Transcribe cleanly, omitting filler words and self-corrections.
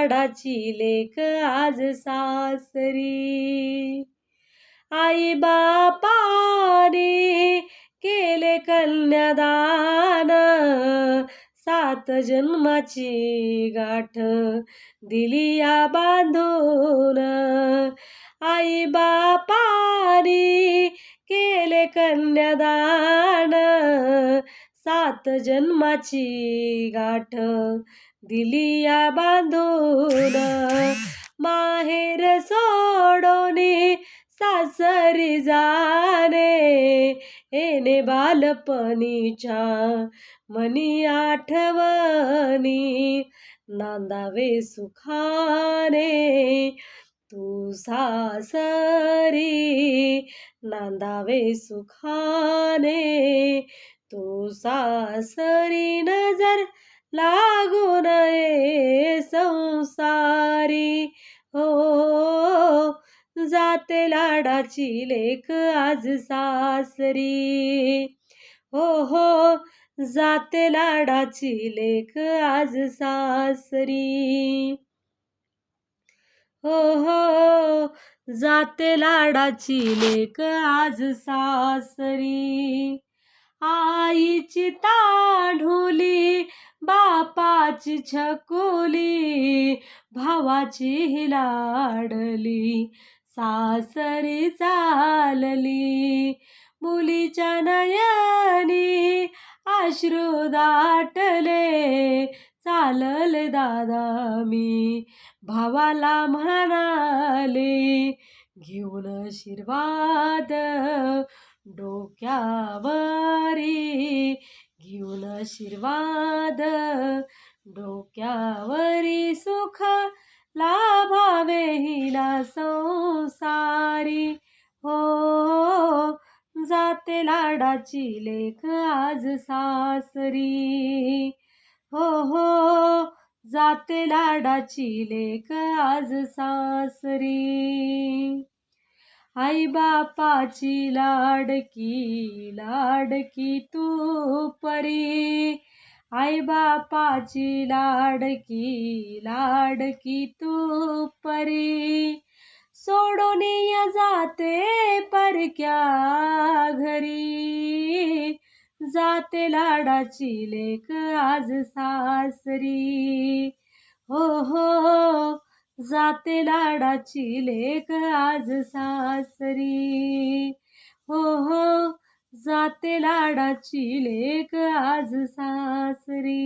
लाडाची लेक आज सासरी. आई बापाने केले कन्यादान, 7 जन्माची गाठ दिली या बांधून. आई बापाने केले कन्यादान, 7 जन्माची गाठ दिली या बांधून. माहेर सोडोनी सासरी जाणे, येणे बालपणीच्या मनी आठवणी. नांदावे सुखाने तू सासरी, नांदावे सुखाने तू सासरी. नजर लागू नये संसारी, हो जाते लाडाची लेक आज सासरी. हो जाते लाडाची लेक आज सासरी. हो जाते लाडाची लेक आज सासरी. आईची ताढुली, बापाची छकुली, भावाची लाडली सासरी चालली. मुलीच्या नयनी अश्रू दाटले, चालले दादा मी भावाला म्हणाले. घेऊन आशीर्वाद डोक्यावरी, घेऊन आशीर्वाद डोक्यावरी. सुख लाभावे हिला संसारी, हो जाते लाडाची लेक आज सासरी. हो जाते लाडाची लेक आज सासरी. आई बापाची लाडकी लाडकी तू परी, आई बापाची लाडकी लाडकी तू परी. सोडून जाते परक्या घरी, जाते लाडाची लेक आज सासरी. हो जाते लाडाची लेक आज सासरी. हो जाते लाडाची लेक आज सासरी.